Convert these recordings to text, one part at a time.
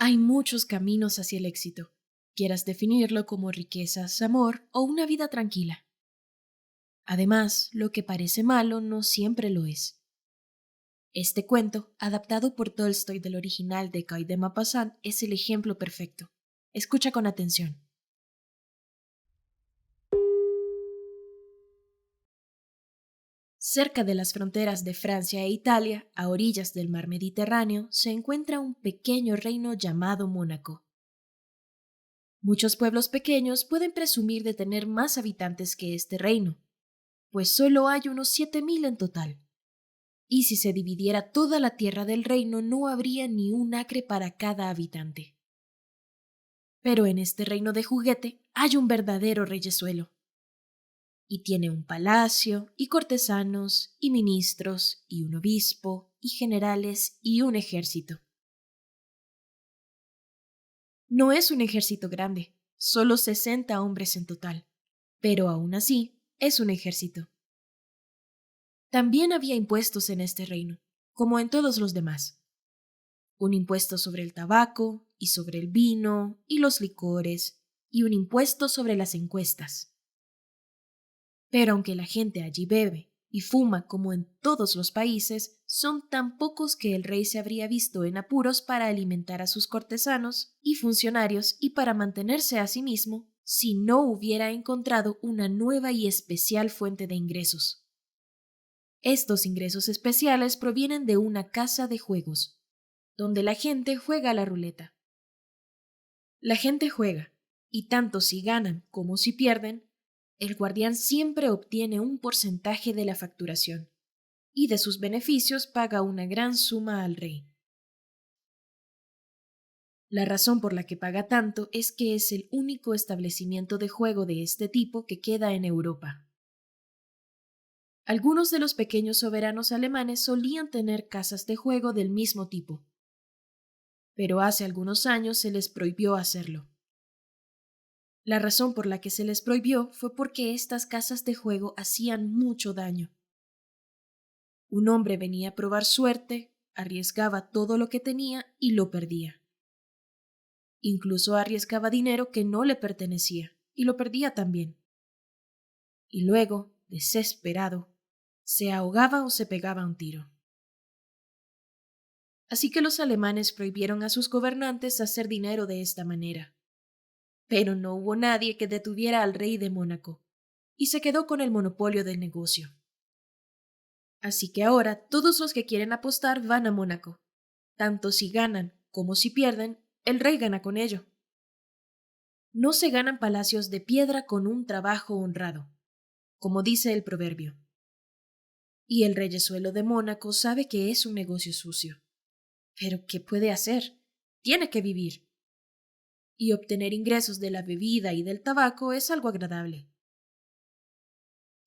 Hay muchos caminos hacia el éxito, quieras definirlo como riquezas, amor o una vida tranquila. Además, lo que parece malo no siempre lo es. Este cuento, adaptado por Tolstoy del original de Guy de Maupassant, es el ejemplo perfecto. Escucha con atención. Cerca de las fronteras de Francia e Italia, a orillas del mar Mediterráneo, se encuentra un pequeño reino llamado Mónaco. Muchos pueblos pequeños pueden presumir de tener más habitantes que este reino, pues solo hay unos 7.000 en total. Y si se dividiera toda la tierra del reino, no habría ni un acre para cada habitante. Pero en este reino de juguete hay un verdadero reyesuelo. Y tiene un palacio, y cortesanos, y ministros, y un obispo, y generales, y un ejército. No es un ejército grande, solo 60 hombres en total, pero aún así es un ejército. También había impuestos en este reino, como en todos los demás. Un impuesto sobre el tabaco, y sobre el vino, y los licores, y un impuesto sobre las encuestas. Pero aunque la gente allí bebe y fuma como en todos los países, son tan pocos que el rey se habría visto en apuros para alimentar a sus cortesanos y funcionarios y para mantenerse a sí mismo si no hubiera encontrado una nueva y especial fuente de ingresos. Estos ingresos especiales provienen de una casa de juegos, donde la gente juega a la ruleta. La gente juega, y tanto si ganan como si pierden, el guardián siempre obtiene un porcentaje de la facturación, y de sus beneficios paga una gran suma al rey. La razón por la que paga tanto es que es el único establecimiento de juego de este tipo que queda en Europa. Algunos de los pequeños soberanos alemanes solían tener casas de juego del mismo tipo, pero hace algunos años se les prohibió hacerlo. La razón por la que se les prohibió fue porque estas casas de juego hacían mucho daño. Un hombre venía a probar suerte, arriesgaba todo lo que tenía y lo perdía. Incluso arriesgaba dinero que no le pertenecía y lo perdía también. Y luego, desesperado, se ahogaba o se pegaba un tiro. Así que los alemanes prohibieron a sus gobernantes hacer dinero de esta manera. Pero no hubo nadie que detuviera al rey de Mónaco, y se quedó con el monopolio del negocio. Así que ahora todos los que quieren apostar van a Mónaco. Tanto si ganan como si pierden, el rey gana con ello. No se ganan palacios de piedra con un trabajo honrado, como dice el proverbio. Y el reyesuelo de Mónaco sabe que es un negocio sucio. Pero ¿qué puede hacer? Tiene que vivir. Y obtener ingresos de la bebida y del tabaco es algo agradable.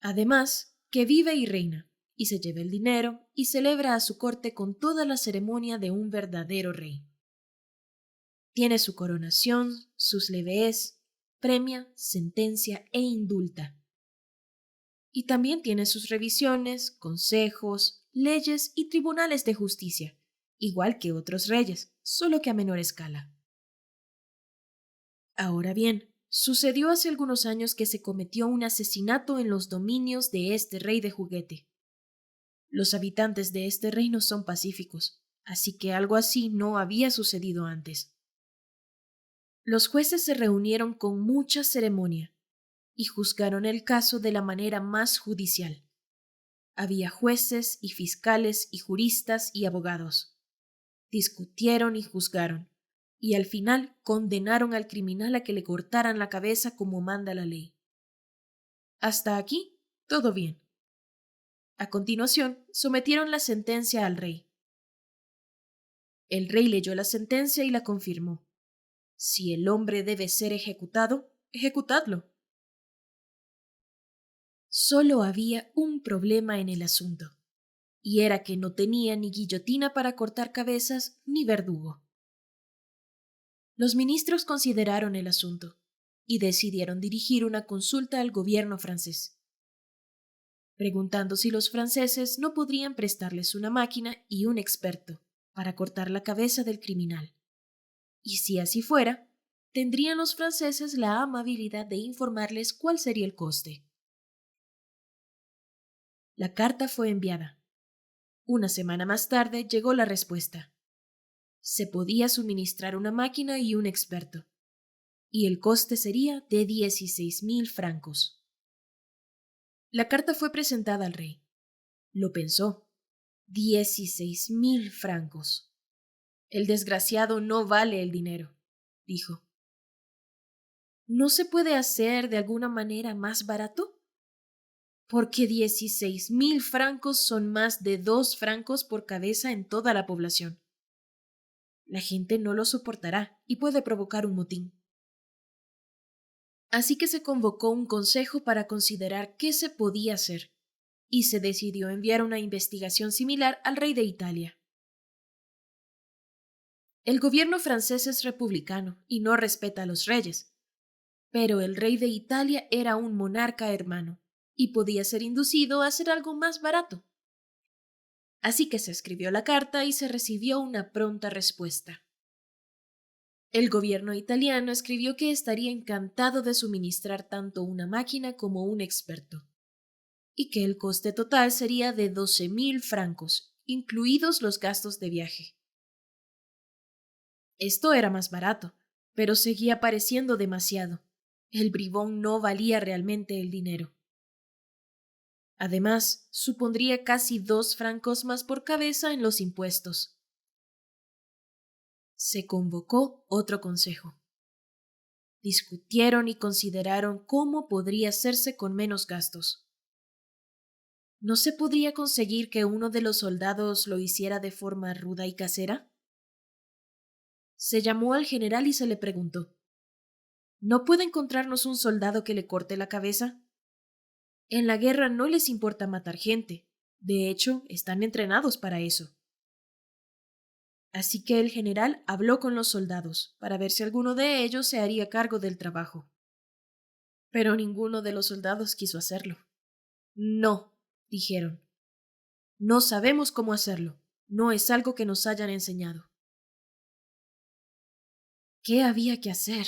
Además, que vive y reina, y se lleva el dinero y celebra a su corte con toda la ceremonia de un verdadero rey. Tiene su coronación, sus levées, premia, sentencia e indulta. Y también tiene sus revisiones, consejos, leyes y tribunales de justicia, igual que otros reyes, solo que a menor escala. Ahora bien, sucedió hace algunos años que se cometió un asesinato en los dominios de este rey de juguete. Los habitantes de este reino son pacíficos, así que algo así no había sucedido antes. Los jueces se reunieron con mucha ceremonia y juzgaron el caso de la manera más judicial. Había jueces y fiscales y juristas y abogados. Discutieron y juzgaron, y al final condenaron al criminal a que le cortaran la cabeza como manda la ley. Hasta aquí, todo bien. A continuación, sometieron la sentencia al rey. El rey leyó la sentencia y la confirmó. Si el hombre debe ser ejecutado, ejecutadlo. Solo había un problema en el asunto, y era que no tenía ni guillotina para cortar cabezas ni verdugo. Los ministros consideraron el asunto y decidieron dirigir una consulta al gobierno francés, preguntando si los franceses no podrían prestarles una máquina y un experto para cortar la cabeza del criminal. Y si así fuera, tendrían los franceses la amabilidad de informarles cuál sería el coste. La carta fue enviada. Una semana más tarde llegó la respuesta. Se podía suministrar una máquina y un experto, y el coste sería de 16.000 francos. La carta fue presentada al rey. Lo pensó. 16.000 francos. El desgraciado no vale el dinero, dijo. ¿No se puede hacer de alguna manera más barato? Porque 16.000 francos son más de 2 francos por cabeza en toda la población. La gente no lo soportará y puede provocar un motín. Así que se convocó un consejo para considerar qué se podía hacer, y se decidió enviar una investigación similar al rey de Italia. El gobierno francés es republicano y no respeta a los reyes, pero el rey de Italia era un monarca hermano y podía ser inducido a hacer algo más barato. Así que se escribió la carta y se recibió una pronta respuesta. El gobierno italiano escribió que estaría encantado de suministrar tanto una máquina como un experto, y que el coste total sería de 12.000 francos, incluidos los gastos de viaje. Esto era más barato, pero seguía pareciendo demasiado. El bribón no valía realmente el dinero. Además, supondría casi 2 francos más por cabeza en los impuestos. Se convocó otro consejo. Discutieron y consideraron cómo podría hacerse con menos gastos. ¿No se podría conseguir que uno de los soldados lo hiciera de forma ruda y casera? Se llamó al general y se le preguntó: ¿No puede encontrarnos un soldado que le corte la cabeza? En la guerra no les importa matar gente. De hecho, están entrenados para eso. Así que el general habló con los soldados para ver si alguno de ellos se haría cargo del trabajo. Pero ninguno de los soldados quiso hacerlo. No, dijeron. No sabemos cómo hacerlo. No es algo que nos hayan enseñado. ¿Qué había que hacer?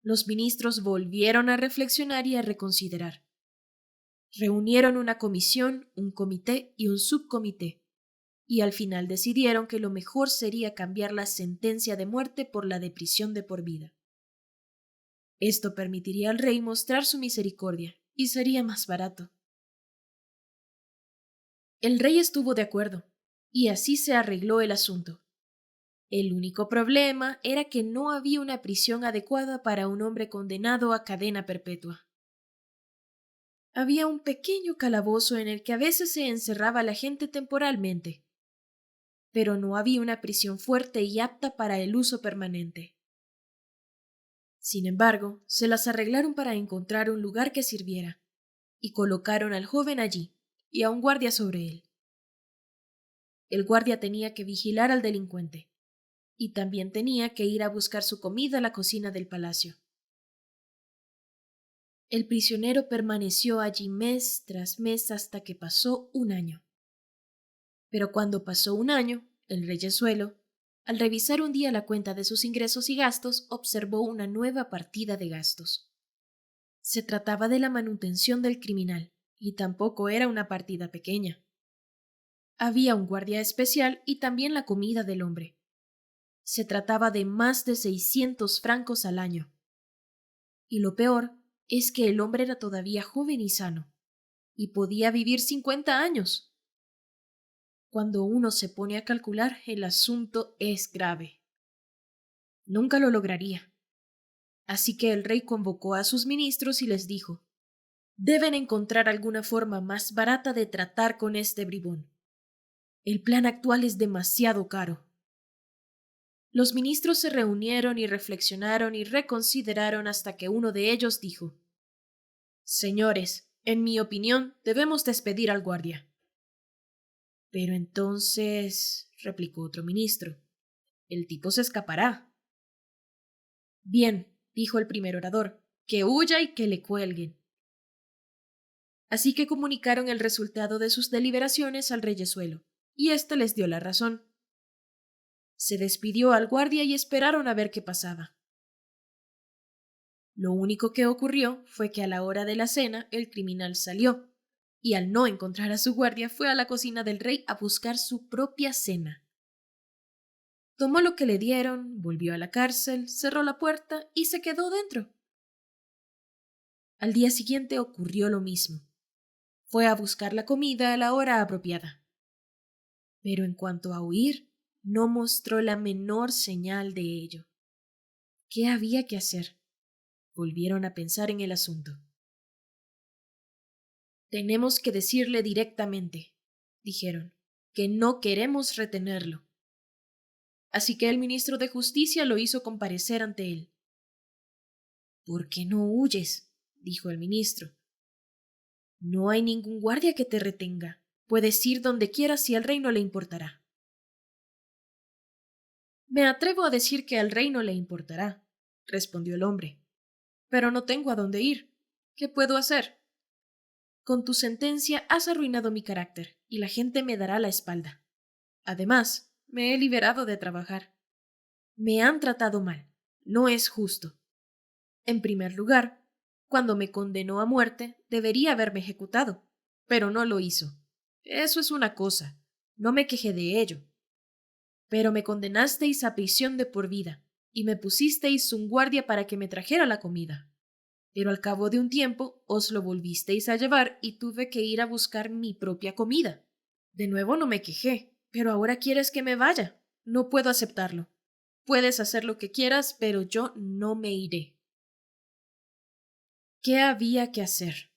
Los ministros volvieron a reflexionar y a reconsiderar. Reunieron una comisión, un comité y un subcomité, y al final decidieron que lo mejor sería cambiar la sentencia de muerte por la de prisión de por vida. Esto permitiría al rey mostrar su misericordia y sería más barato. El rey estuvo de acuerdo, y así se arregló el asunto. El único problema era que no había una prisión adecuada para un hombre condenado a cadena perpetua. Había un pequeño calabozo en el que a veces se encerraba la gente temporalmente, pero no había una prisión fuerte y apta para el uso permanente. Sin embargo, se las arreglaron para encontrar un lugar que sirviera, y colocaron al joven allí y a un guardia sobre él. El guardia tenía que vigilar al delincuente, y también tenía que ir a buscar su comida a la cocina del palacio. El prisionero permaneció allí mes tras mes hasta que pasó un año. Pero cuando pasó un año, el reyezuelo, al revisar un día la cuenta de sus ingresos y gastos, observó una nueva partida de gastos. Se trataba de la manutención del criminal, y tampoco era una partida pequeña. Había un guardia especial y también la comida del hombre. Se trataba de más de 600 francos al año. Y lo peor es que el hombre era todavía joven y sano, y podía vivir 50 años. Cuando uno se pone a calcular, el asunto es grave. Nunca lo lograría. Así que el rey convocó a sus ministros y les dijo: deben encontrar alguna forma más barata de tratar con este bribón. El plan actual es demasiado caro. Los ministros se reunieron y reflexionaron y reconsideraron hasta que uno de ellos dijo: señores, en mi opinión, debemos despedir al guardia. Pero entonces, replicó otro ministro, el tipo se escapará. Bien, dijo el primer orador, que huya y que le cuelguen. Así que comunicaron el resultado de sus deliberaciones al reyezuelo, y éste les dio la razón. Se despidió al guardia y esperaron a ver qué pasaba. Lo único que ocurrió fue que a la hora de la cena el criminal salió, y al no encontrar a su guardia fue a la cocina del rey a buscar su propia cena. Tomó lo que le dieron, volvió a la cárcel, cerró la puerta y se quedó dentro. Al día siguiente ocurrió lo mismo. Fue a buscar la comida a la hora apropiada. Pero en cuanto a huir, no mostró la menor señal de ello. ¿Qué había que hacer? Volvieron a pensar en el asunto. Tenemos que decirle directamente, dijeron, que no queremos retenerlo. Así que el ministro de Justicia lo hizo comparecer ante él. ¿Por qué no huyes? Dijo el ministro. No hay ningún guardia que te retenga. Puedes ir donde quieras y al rey no le importará. Me atrevo a decir que al rey no le importará, respondió el hombre. Pero no tengo a dónde ir. ¿Qué puedo hacer? Con tu sentencia has arruinado mi carácter y la gente me dará la espalda. Además, me he liberado de trabajar. Me han tratado mal. No es justo. En primer lugar, cuando me condenó a muerte, debería haberme ejecutado, pero no lo hizo. Eso es una cosa. No me quejé de ello. Pero me condenasteis a prisión de por vida, y me pusisteis un guardia para que me trajera la comida. Pero al cabo de un tiempo os lo volvisteis a llevar y tuve que ir a buscar mi propia comida. De nuevo no me quejé, pero ahora quieres que me vaya. No puedo aceptarlo. Puedes hacer lo que quieras, pero yo no me iré. ¿Qué había que hacer?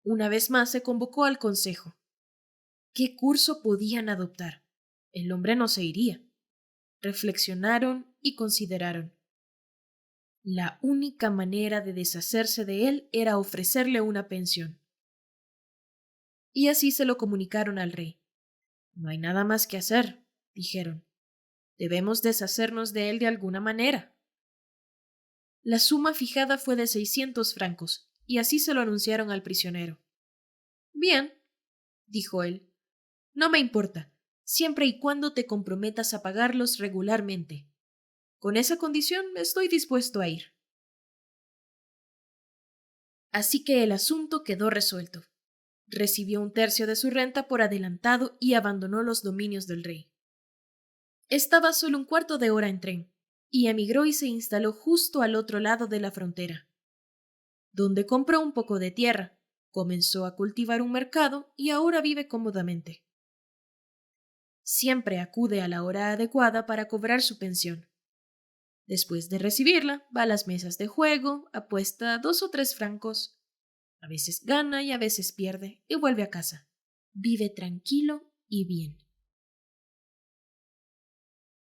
Una vez más se convocó al consejo. ¿Qué curso podían adoptar? El hombre no se iría. Reflexionaron y consideraron. La única manera de deshacerse de él era ofrecerle una pensión. Y así se lo comunicaron al rey. No hay nada más que hacer, dijeron. Debemos deshacernos de él de alguna manera. La suma fijada fue de 600 francos, y así se lo anunciaron al prisionero. Bien, dijo él, no me importa, siempre y cuando te comprometas a pagarlos regularmente. Con esa condición estoy dispuesto a ir. Así que el asunto quedó resuelto. Recibió un tercio de su renta por adelantado y abandonó los dominios del rey. Estaba solo un cuarto de hora en tren, y emigró y se instaló justo al otro lado de la frontera, donde compró un poco de tierra, comenzó a cultivar un mercado y ahora vive cómodamente. Siempre acude a la hora adecuada para cobrar su pensión. Después de recibirla, va a las mesas de juego, apuesta 2 o 3 francos. A veces gana y a veces pierde y vuelve a casa. Vive tranquilo y bien.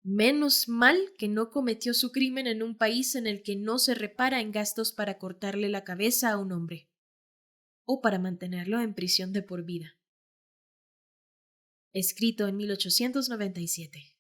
Menos mal que no cometió su crimen en un país en el que no se repara en gastos para cortarle la cabeza a un hombre o para mantenerlo en prisión de por vida. Escrito en 1897.